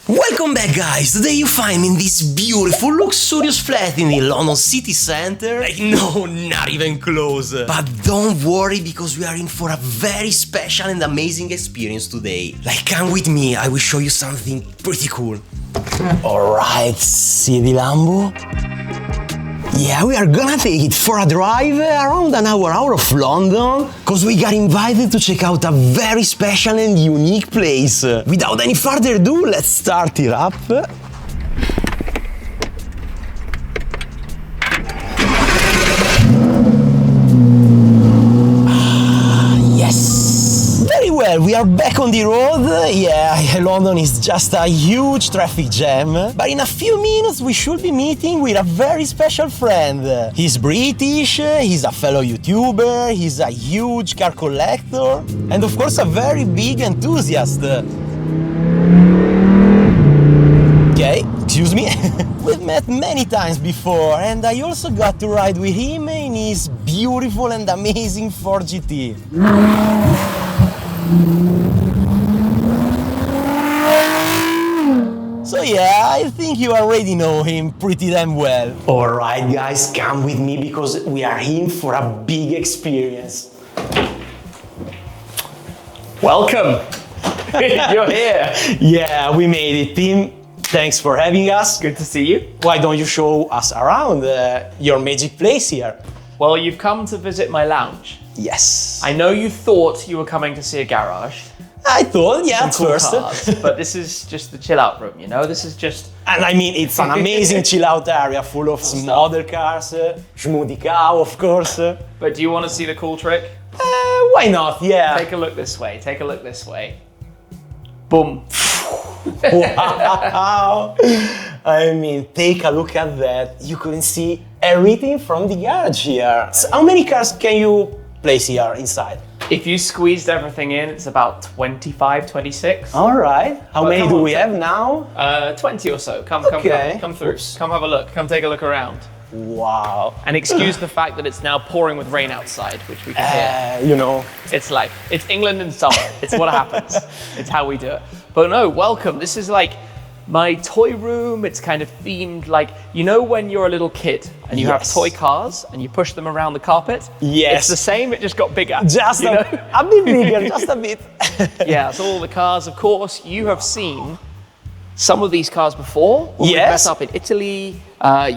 Welcome back, guys! Today you find me in this beautiful, luxurious flat in the London city center. Like, no, not even close. But don't worry, because we are in for a very special and amazing experience today. Like, come with me, I will show you something pretty cool. Alright, see the Lambo? Yeah, we are gonna take it for a drive around an hour out of London, cause we got invited to check out a very special and unique place. Without any further ado, let's start it up. Yes! Very well, we are back on the road. Yeah, London is just a huge traffic jam. But in a few minutes we should be meeting with a very special friend. He's British, he's a fellow YouTuber, he's a huge car collector, and of course a very big enthusiast. Okay, excuse me. We've met many times before, and I also got to ride with him in his beautiful and amazing Ford GT. So yeah, I think you already know him pretty damn well. Alright guys, come with me because we are in for a big experience. Welcome! You're here! Yeah, we made it, Tim. Thanks for having us. Good to see you. Why don't you show us around your magic place here? Well, you've come to visit my lounge. Yes. I know you thought you were coming to see a garage. I thought, yeah, at Some cool first. cars, but this is just the chill out room, you know? This is just... And I mean, it's an amazing chill out area full of some other cars, Schmoody cow, of course. But do you want to see the cool trick? Why not, yeah. Take a look this way, take a look this way. Boom. Wow! I mean, take a look at that. You couldn't see everything from the garage here. So how many cars can you place here inside? If you squeezed everything in, it's about 25, 26. All right. How many do we have now? 20 or so. Come through. Oops. Come have a look. Come take a look around. Wow. And excuse the fact that it's now pouring with rain outside, which we can hear. You know. It's life. It's England in summer. It's what happens. It's how we do it. But no, welcome. This is like my toy room. It's kind of themed like, you know when you're a little kid and you have toy cars and you push them around the carpet? Yes. It's the same, it just got bigger. Just a bit bigger, just a bit. Yeah, so all the cars, of course, you have seen some of these cars before. When we met up in Italy.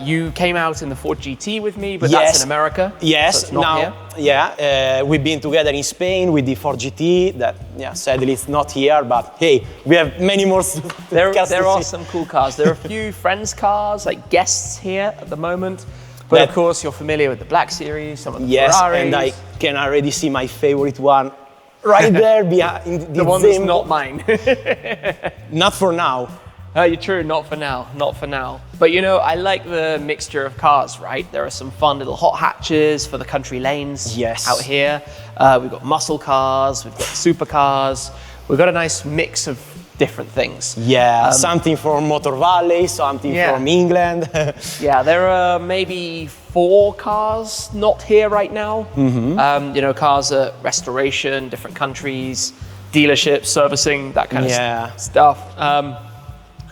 You came out in the Ford GT with me, but that's in America. Yes, so it's not here. Yeah, we've been together in Spain with the Ford GT. That, yeah, sadly it's not here, but hey, we have many more. There are some cool cars. There are a few friends' cars, like guests here at the moment. But of course, you're familiar with the Black Series, some of the Ferraris. And I can already see my favorite one right there behind the one that's not mine. Not for now. You're true, not for now, not for now. But you know, I like the mixture of cars, right? There are some fun little hot hatches for the country lanes out here. We've got muscle cars, we've got supercars. We've got a nice mix of different things. Yeah, something from Motor Valley, something from England. Yeah, there are maybe 4 cars not here right now. You know, cars at restoration, different countries, dealerships, servicing, that kind of stuff.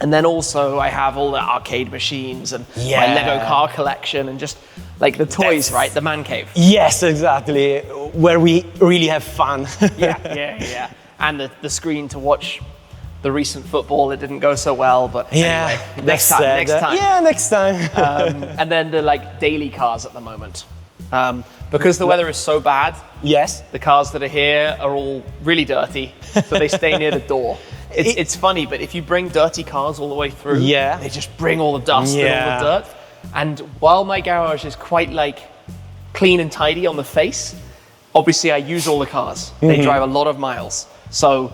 And then also I have all the arcade machines and my Lego car collection and just like the toys, right? The man cave. Yes, exactly. Where we really have fun. Yeah. And the screen to watch the recent football. It didn't go so well, but anyway, next time. Yeah, next time. And then the like daily cars at the moment. Because the weather is so bad, the cars that are here are all really dirty, so they stay near the door. It's funny, but if you bring dirty cars all the way through, they just bring all the dust and all the dirt. And while my garage is quite like clean and tidy on the face, obviously I use all the cars. They drive a lot of miles. So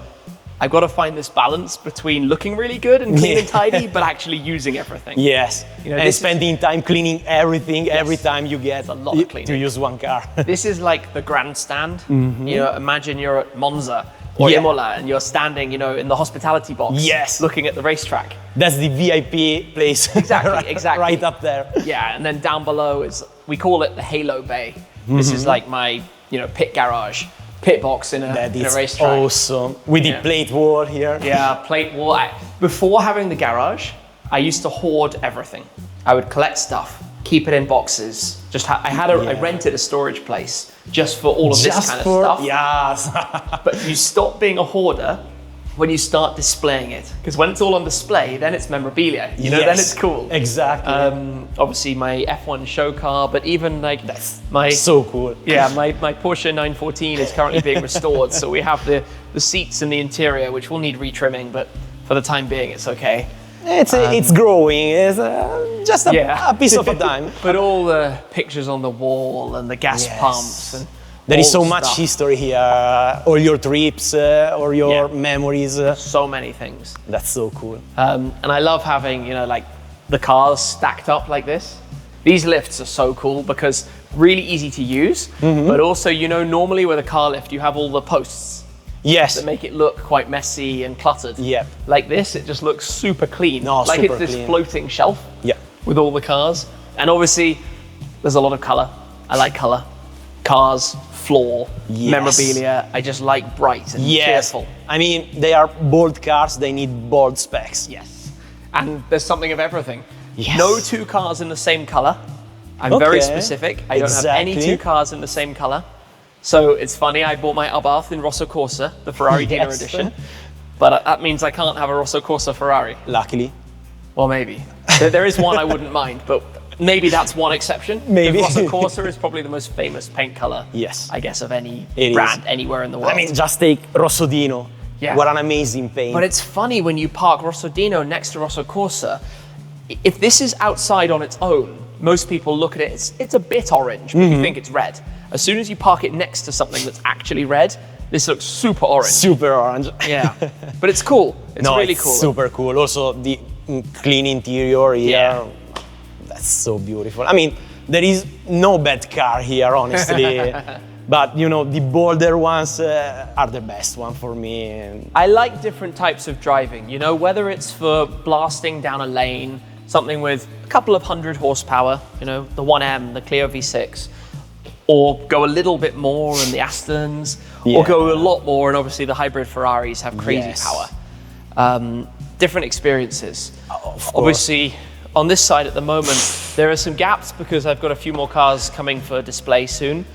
I've got to find this balance between looking really good and clean and tidy, but actually using everything. Yes, you know, and spending time cleaning everything every time you get a lot of cleaning to use one car. This is like the grandstand. You know, imagine you're at Monza or Imola and you're standing, you know, in the hospitality box, looking at the racetrack. That's the VIP place. Exactly. Right up there. Yeah, and then down below is, we call it the Halo Bay. This is like my, you know, pit garage pit box in a racetrack. Awesome. With the plate wall here. Yeah, plate wall. Before having the garage, I used to hoard everything. I would collect stuff, keep it in boxes. I rented a storage place just for all of this kind of stuff. Yes. But you stop being a hoarder when you start displaying it. Because when it's all on display, then it's memorabilia. You know, then it's cool. Exactly. Obviously my F1 show car, but even like my so cool. Yeah, my Porsche 914 is currently being restored. So we have the seats and the interior, which will need retrimming, but for the time being, it's okay. It's growing. It's just a piece of a time. But all the pictures on the wall and the gas pumps and there is so much history here. All your trips, or your memories. So many things. That's so cool. And I love having, you know, like the cars stacked up like this. These lifts are so cool because really easy to use, but also, you know, normally with a car lift, you have all the posts. Yes. That make it look quite messy and cluttered. Yeah. Like this, it just looks super clean. No, like super it's this clean. floating shelf. Yeah. With all the cars. And obviously, there's a lot of color. I like color. Cars, floor, memorabilia. I just like bright and cheerful. I mean, they are bold cars, they need bold specs. Yes. And there's something of everything. Yes. No two cars in the same color. I'm very specific. I don't have any two cars in the same color. So it's funny, I bought my Abarth in Rosso Corsa, the Ferrari dealer edition. But that means I can't have a Rosso Corsa Ferrari. Luckily. Well, maybe. There is one I wouldn't mind, but maybe that's one exception. Maybe. Rosso Corsa is probably the most famous paint color, I guess, of any brand anywhere in the world. I mean, just take Rossodino. Yeah. What an amazing paint. But it's funny when you park Rossodino next to Rosso Corsa, if this is outside on its own, most people look at it, it's a bit orange, but you think it's red. As soon as you park it next to something that's actually red, this looks super orange. Super orange. Yeah, but it's cool. It's really cool. Super cool. Also, the clean interior here. Yeah. That's so beautiful. I mean, there is no bad car here, honestly. But, you know, the bolder ones are the best one for me. I like different types of driving, you know, whether it's for blasting down a lane, something with a couple of 100 horsepower, you know, the 1M, the Clio V6, or go a little bit more in the Astons, or go a lot more, and obviously the hybrid Ferraris have crazy power. Different experiences. Obviously, on this side at the moment, there are some gaps because I've got a few more cars coming for display soon.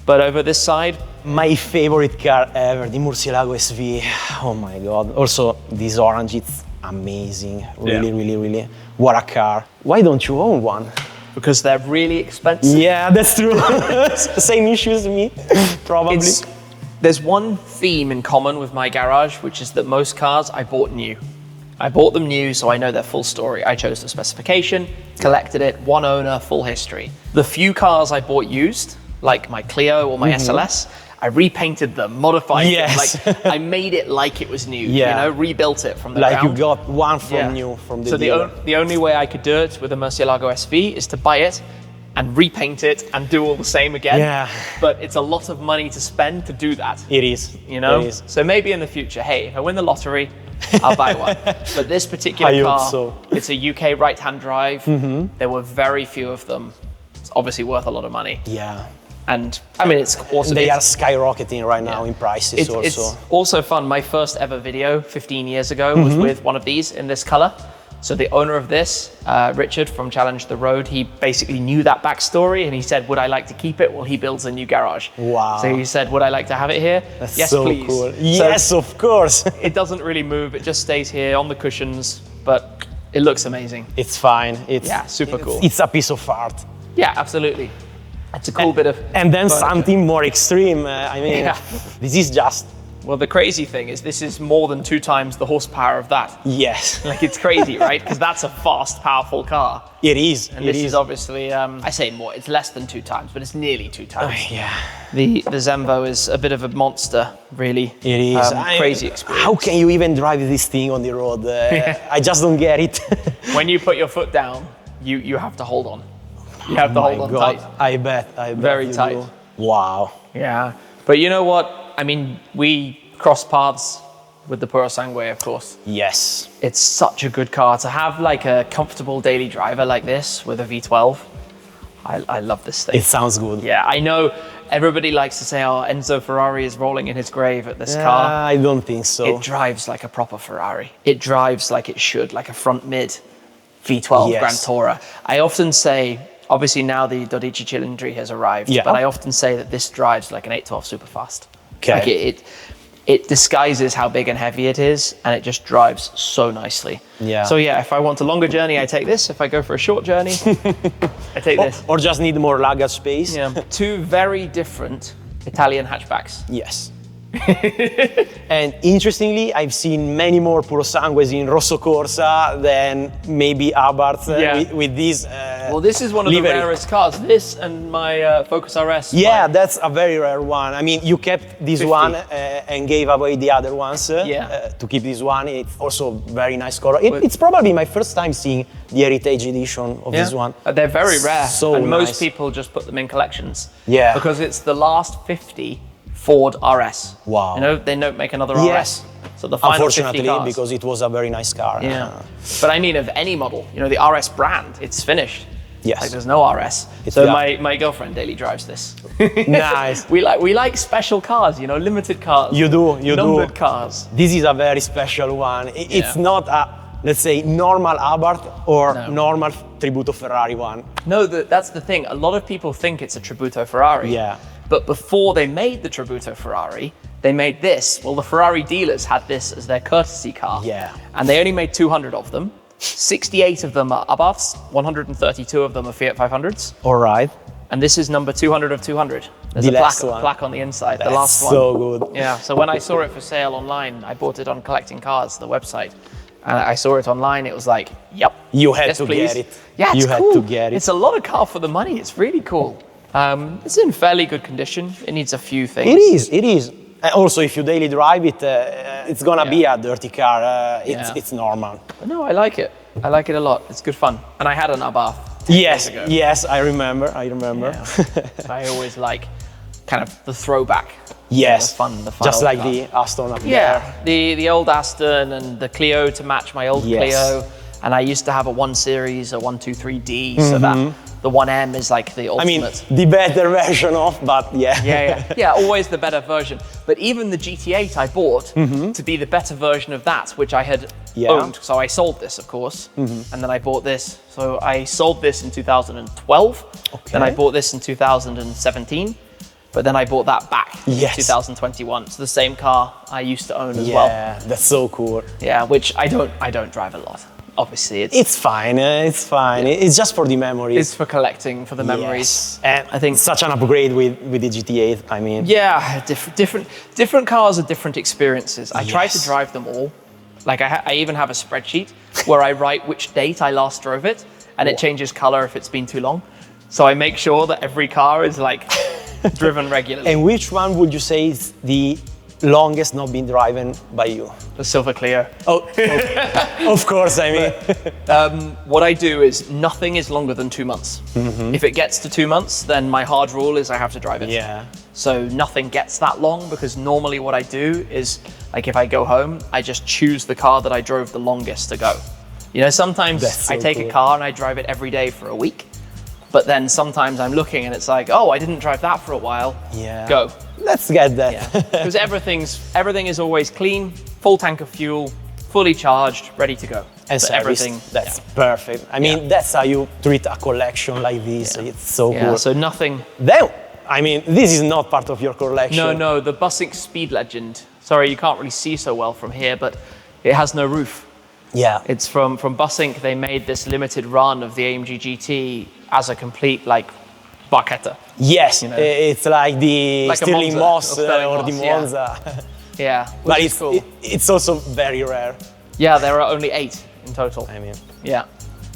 But over this side, my favorite car ever, the Murcielago SV. Oh my God. Also, this orange, it's amazing. Really, really, really. What a car. Why don't you own one? Because they're really expensive. Yeah, that's true. Same issue as me, probably. There's one theme in common with my garage, which is that most cars I bought new. I bought them new, so I know their full story. I chose the specification, collected it, one owner, full history. The few cars I bought used, like my Clio or my SLS, I repainted them, modified them. Like I made it like it was new, you know, rebuilt it from the ground. Like you got one from new from the dealer. So the only way I could do it with a Murcielago SV is to buy it and repaint it and do all the same again. Yeah. But it's a lot of money to spend to do that. It is. You know? It is. So maybe in the future, hey, if I win the lottery, I'll buy one. But this particular car, it's a UK right-hand drive. There were very few of them. It's obviously worth a lot of money. Yeah. And I mean, it's awesome. They are skyrocketing right now in prices also. It's also fun. My first ever video 15 years ago was with one of these in this color. So the owner of this, Richard from Challenge the Road, he basically knew that backstory and he said, would I like to keep it? Well, he builds a new garage. Wow. So he said, would I like to have it here? That's yes, so please. Cool. Yes, of course. It doesn't really move. It just stays here on the cushions, but it looks amazing. It's fine. It's super cool. It's a piece of art. Yeah, absolutely. It's a cool bit of And then furniture. Something more extreme. I mean, this is just... Well, the crazy thing is this is more than 2 times the horsepower of that. Yes. Like, it's crazy, right? Because that's a fast, powerful car. It is. And this is obviously, I say more, it's less than 2 times, but it's nearly 2 times. Yeah. The Zenvo is a bit of a monster, really. It is. Crazy experience. How can you even drive this thing on the road? I just don't get it. When you put your foot down, you have to hold on. You have to hold on tight. I bet. Very tight. Do. Wow. Yeah. But you know what? I mean, we cross paths with the Puro Sangue, of course. Yes. It's such a good car. To have like a comfortable daily driver like this with a V12, I love this thing. It sounds good. Yeah, I know Everybody likes to say, oh, Enzo Ferrari is rolling in his grave at this car. I don't think so. It drives like a proper Ferrari. It drives like it should, like a front mid V12 Grand Tourer. I often say, obviously now the Dodici Cilindri has arrived, but I often say that this drives like an 812 Superfast. Okay. Like it disguises how big and heavy it is, and it just drives so nicely. Yeah. So yeah, if I want a longer journey, I take this. If I go for a short journey, I take this. Or just need more luggage space. Yeah. Two very different Italian hatchbacks. Yes. And interestingly, I've seen many more Purosangues in Rosso Corsa than maybe Abarth with this. Well, this is one of livery. the rarest cars. This and my Focus RS. Yeah, that's a very rare one. I mean, you kept this 50. one and gave away the other ones to keep this one. It's also very nice color. It's probably my first time seeing the Heritage edition of this one. They're very rare, so and nice. most people just put them in collections. Yeah. Because it's the last 50 Ford RS. Wow. You know, they don't make another Yes. RS. So the final 50 Unfortunately, cars. because it was a very nice car. Yeah. But I mean, of any model, you know, the RS brand, it's finished. Yes. Like there's no RS. So my girlfriend daily drives this. Nice. We like special cars, you know, limited cars. You do. Numbered cars. This is a very special one. It's not a, let's say, normal Abarth or normal Tributo Ferrari one. No, that's the thing. A lot of people think it's a Tributo Ferrari. Yeah. But before they made the Tributo Ferrari, they made this. Well, the Ferrari dealers had this as their courtesy car. Yeah. And they only made 200 of them. 68 of them are Abarths, 132 of them are Fiat 500s. All right. And this is number 200 of 200. There's The a last plaque on the inside, That's the last one. so good. Yeah, so when I saw it for sale online, I bought it on Collecting Cars, the website. And I saw it online, it was like, yep. You had yes, to please. get it. Yeah, it's You had cool. to get it. It's a lot of car for the money, it's really cool. It's in fairly good condition. It needs a few things. It is. Also, if you daily drive it, it's gonna be a dirty car. It's normal. But no, I like it. I like it a lot. It's good fun. And I had an Abarth. Yes, I remember. Yeah. I always like kind of the throwback. Yes, The fun just like car. the Aston up Yeah, there. the old Aston and the Clio to match my old Clio. And I used to have a 1 Series, a 123D, so that the 1M is like the ultimate. I mean, the better version of, but Yeah, always the better version. But even the GT8 I bought to be the better version of that, which I had owned. So I sold this, of course, and then I bought this. So I sold this in 2012, then I bought this in 2017, but then I bought that back in 2021. So the same car I used to own as well. Yeah, that's so cool. Yeah, which I don't drive a lot. Obviously, it's fine. It's fine. It's just for the memories. It's for collecting, for the memories. And I think such an upgrade with the GT8. I mean, yeah, different cars are different experiences. I try to drive them all. Like I even have a spreadsheet where I write which date I last drove it, and it changes color if it's been too long. So I make sure that every car is like driven regularly. And which one would you say is the longest not been driven by you? The Silver Clio. Oh, of course, I mean. What I do is nothing is longer than 2 months. If it gets to 2 months, then my hard rule is I have to drive it. Yeah. So nothing gets that long, because normally what I do is, like if I go home, I just choose the car that I drove the longest to go. You know, sometimes I take a car and I drive it every day for a week, but then sometimes I'm looking and it's like, oh, I didn't drive that for a while. Yeah. Go. Let's get that. Yeah. Because everything is always clean, full tank of fuel, fully charged, ready to go. And so everything. That's perfect. I mean, that's how you treat a collection like this. It's so cool. So nothing. Then, I mean, this is not part of your collection. No, the Bussink Speed Legend. Sorry, you can't really see so well from here, but it has no roof. Yeah. It's from Bussink. They made this limited run of the AMG GT as a complete like barchetta. Yes, you know? It's like the Like Stirling Moss or the Moss, Monza. Yeah, But which is cool. it's also very rare. Yeah, there are only 8 in total. I mean, Yeah.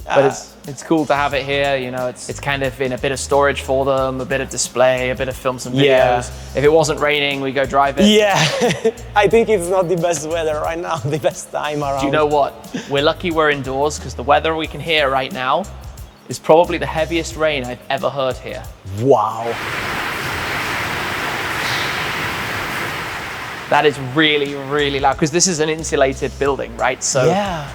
But it's cool to have it here, you know, it's kind of in a bit of storage for them, a bit of display, a bit of films and videos. If it wasn't raining, we go drive it. Yeah, I think it's not the best weather right now, the best time around. Do you know what? We're lucky we're indoors, because the weather we can hear right now is probably the heaviest rain I've ever heard here. Wow. That is really, really loud, because this is an insulated building, right? So yeah.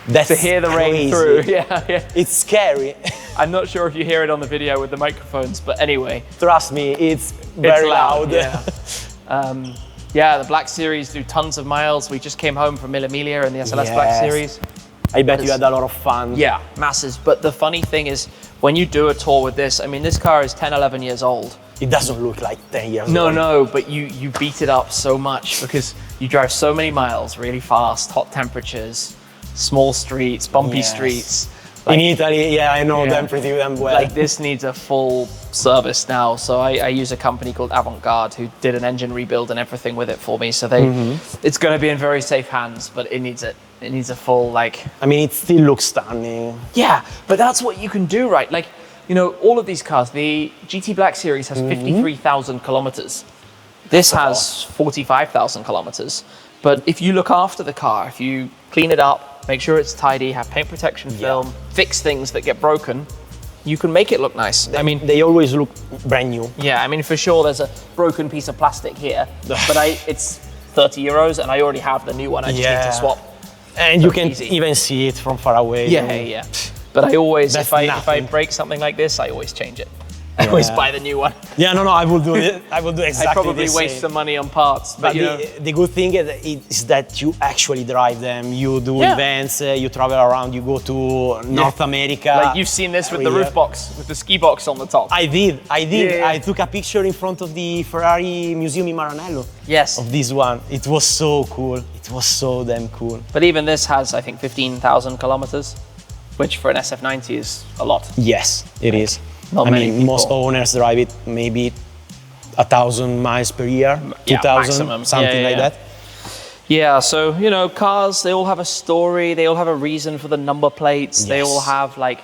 That's to hear the rain crazy. through. Yeah, yeah. It's scary. I'm not sure if you hear it on the video with the microphones, but anyway. Trust me, it's very loud. Yeah. Yeah, the Black Series do tons of miles. We just came home from Memorabilia in the SLS Black Series. I bet you had a lot of fun. Yeah, masses. But the funny thing is, when you do a tour with this, I mean, this car is 10, 11 years old. It doesn't look like 10 years No, old. no, but you beat it up so much because you drive so many miles really fast, hot temperatures, small streets, bumpy streets. In Italy, yeah, I know them pretty damn well. Like this needs a full service now. So I use a company called Avant-Garde who did an engine rebuild and everything with it for me. So it's going to be in very safe hands, but it needs it. It needs a full like. I mean, it still looks stunning. Yeah, but that's what you can do, right? Like, you know, all of these cars, the GT Black Series has 53,000 kilometers. This has 45,000 kilometers. But if you look after the car, if you clean it up, make sure it's tidy, have paint protection film, fix things that get broken, you can make it look nice. I mean, they always look brand new. Yeah, I mean, for sure there's a broken piece of plastic here, but it's 30 euros and I already have the new one. I just need to swap. And you can even see it from far away. Yeah, yeah. But I always, if I break something like this, I always change it. I always buy the new one. Yeah, no, I will do it. I will do exactly I probably the same. waste some money on parts. But you know, the good thing is that you actually drive them. You do events, you travel around, you go to North America. Like you've seen this with the roof box, with the ski box on the top. I did. Yeah. I took a picture in front of the Ferrari museum in Maranello. Yes. Of this one. It was so cool. It was so damn cool. But even this has, I think, 15,000 kilometers, which for an SF90 is a lot. Yes, it is. Not many people. Most owners drive it maybe 1,000 miles per year, 2,000, something like that. Yeah, so, you know, cars, they all have a story, they all have a reason for the number plates, they all have like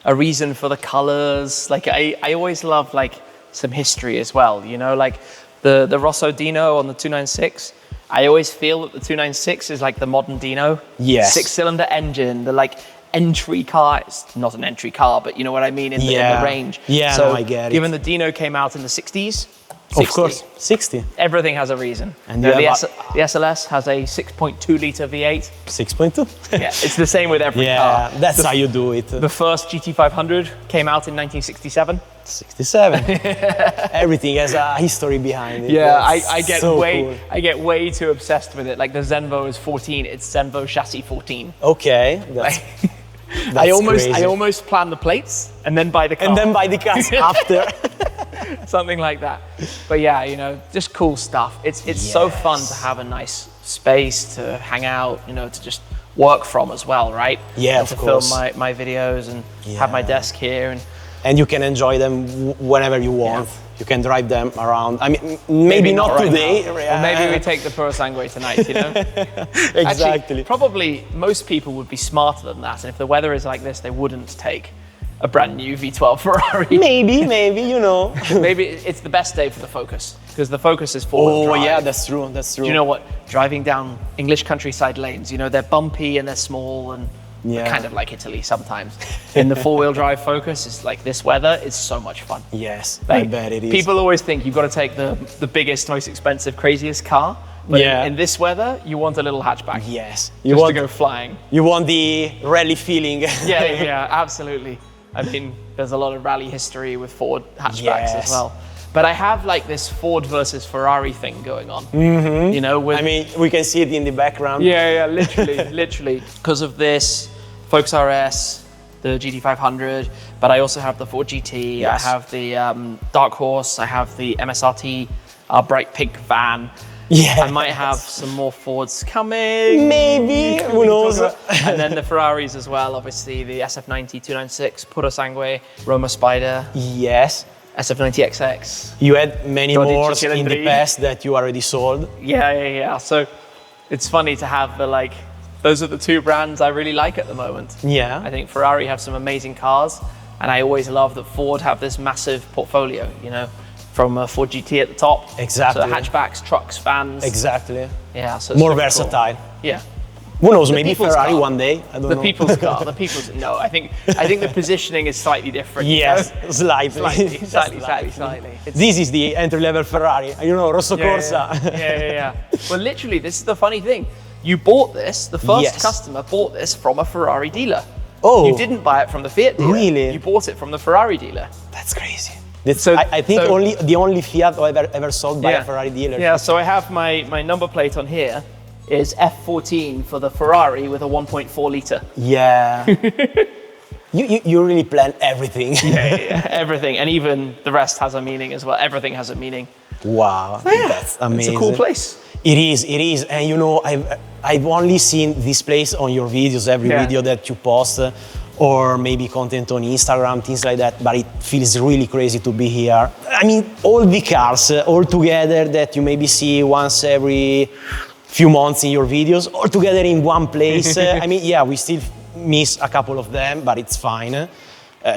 a reason for the colors. Like I always love like some history as well, you know, like the Rosso Dino on the 296. I always feel that the 296 is like the modern Dino. Yes. 6-cylinder engine, the like entry car. It's not an entry car, but you know what I mean in the range. Yeah, so no, I get it. Given the Dino came out in the 60s, of course, 60. Everything has a reason. And the SLS has a 6.2 litre V8. 6.2? Yeah, it's the same with every car. Yeah, that's how you do it. The first GT500 came out in 1967. 67. Everything has a history behind it. Yeah, I get so cool. I get way too obsessed with it. Like the Zenvo is 14, it's Zenvo chassis 14. Okay. I almost plan the plates and then buy the car. And then buy the cars after. Something like that. But yeah, you know, just cool stuff. It's so fun to have a nice space to hang out, you know, to just work from as well, right? Yeah, and of to course. film my videos and have my desk here. And you can enjoy them whenever you want. Yeah. You can drive them around. I mean, maybe not right today. Or maybe we take the Puro Sangue tonight, you know? Exactly. Actually, probably most people would be smarter than that. And if the weather is like this, they wouldn't take a brand new V12 Ferrari. Maybe, you know. Maybe it's the best day for the Focus, because the Focus is four-wheel drive. Yeah, that's true. Do you know what? Driving down English countryside lanes, you know, they're bumpy and they're small and kind of like Italy sometimes. In the four-wheel drive Focus, it's like this weather, it's so much fun. Yes, like, I bet it is. People always think you've got to take the biggest, most expensive, craziest car. But in this weather, you want a little hatchback. Yes. You want to go flying. You want the rally feeling. yeah, absolutely. I mean, there's a lot of rally history with Ford hatchbacks as well. But I have like this Ford versus Ferrari thing going on. Mm-hmm. You know, I mean, we can see it in the background. Yeah, literally. Because of this Focus RS, the GT500, but I also have the Ford GT, I have the Dark Horse, I have the MSRT, bright pink van. Yeah. I might have some more Fords coming. Maybe, who knows? And then the Ferraris as well, obviously the SF90, 296, Puro Sangue, Roma Spider. Yes. SF90 XX. You had many more in the past that you already sold. Yeah. So it's funny to have those are the two brands I really like at the moment. Yeah. I think Ferrari have some amazing cars, and I always love that Ford have this massive portfolio, you know, from a Ford GT at the top. Exactly. To hatchbacks, trucks, vans. Exactly. Yeah, so it's more versatile. Cool. Yeah. Who knows, maybe Ferrari car. One day, I don't know. The people's car, no, I think the positioning is slightly different. Yes, you know? Slightly. This is the entry-level Ferrari, you know, Rosso Corsa. Yeah. Well, literally, this is the funny thing. you bought this, the first Yes. customer bought this from a Ferrari dealer. Oh. You didn't buy it from the Fiat dealer. Really? You bought it from the Ferrari dealer. That's crazy. I think the only Fiat ever sold by a Ferrari dealer. Yeah, so I have my number plate on here is F14 for the Ferrari with a 1.4 litre. Yeah. you really plan everything. Yeah, everything. And even the rest has a meaning as well. Everything has a meaning. Wow, that's amazing. It's a cool place. It is. And you know, I've only seen this place on your videos, every video that you post, or maybe content on Instagram, things like that, but it feels really crazy to be here. I mean, all the cars all together that you maybe see once every few months in your videos, all together in one place. I mean, yeah, we still miss a couple of them, but it's fine.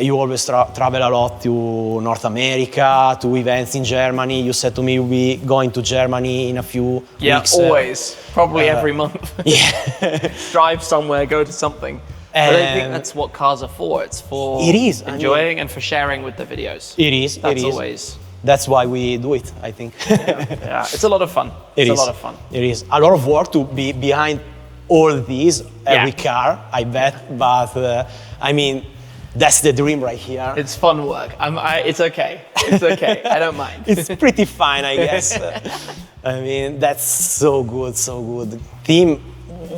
You always travel a lot to North America, to events in Germany. You said to me you'll be going to Germany in a few weeks. Yeah, always. Probably every month. Yeah. Drive somewhere, go to something. But I think that's what cars are for. It's for enjoying and for sharing with the videos. It is. That's always. That's why we do it, I think. Yeah, it's a lot of fun. It's a lot of fun. It is. A lot of work to be behind all these, every car, I bet. But I mean, that's the dream right here. It's fun work. It's okay. It's okay. I don't mind. It's pretty fine, I guess. I mean, that's so good, so good. Team,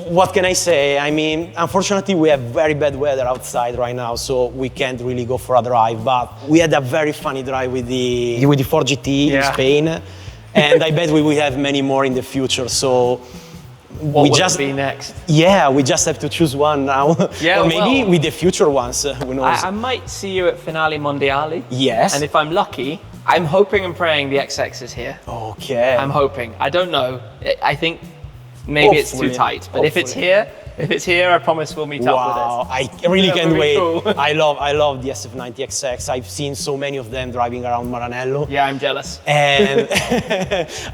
what can I say? I mean, unfortunately, we have very bad weather outside right now, so we can't really go for a drive. But we had a very funny drive with the 4GT in Spain, and I bet we will have many more in the future. So what will be next? Yeah, we just have to choose one now. Yeah, or maybe with the future ones. Who knows? I might see you at Finale Mondiali. Yes. And if I'm lucky, I'm hoping and praying the XX is here. Okay. I'm hoping. I don't know. I think maybe it's too tight. But if it's here, I promise we'll meet up with it. Wow, I really can't wait. Cool. I love the SF90 XX. I've seen so many of them driving around Maranello. Yeah, I'm jealous. And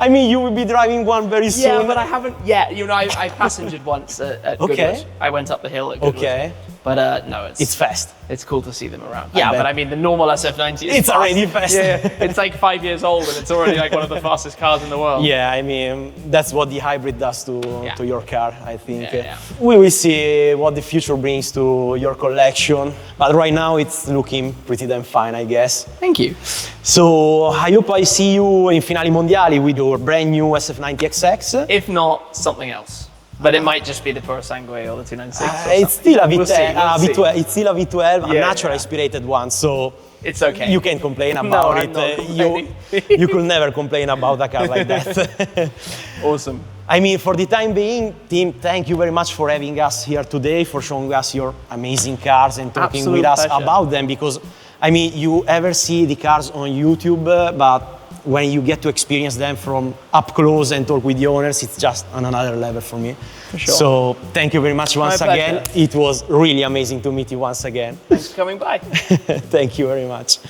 I mean, you will be driving one very soon. Yeah, but I haven't yet. You know, I passengered once at Goodwood. I went up the hill at Goodwood. Okay. But no, it's fast. It's cool to see them around. Yeah, but I mean, the normal SF90 is It's already fast. Yeah, it's like 5 years old and it's already like one of the fastest cars in the world. Yeah, I mean, that's what the hybrid does to your car, I think. Yeah. We will see what the future brings to your collection. But right now, it's looking pretty damn fine, I guess. Thank you. So I hope I see you in Finali Mondiali with your brand new SF90 XX. If not, something else. But it might just be the Puro Sangue or the 296. It's still a V12. We'll see. It's still a V12, a natural aspirated one. So it's okay. You can complain about I'm not complaining. You could never complain about a car like that. Awesome. I mean, for the time being, team, thank you very much for having us here today, for showing us your amazing cars and talking Absolute with us pleasure. about them. Because, I mean, you ever see the cars on YouTube, but when you get to experience them from up close and talk with the owners, it's just on another level for me. For sure. So thank you very much once My again. pleasure. It was really amazing to meet you once again. Thanks for coming by. Thank you very much.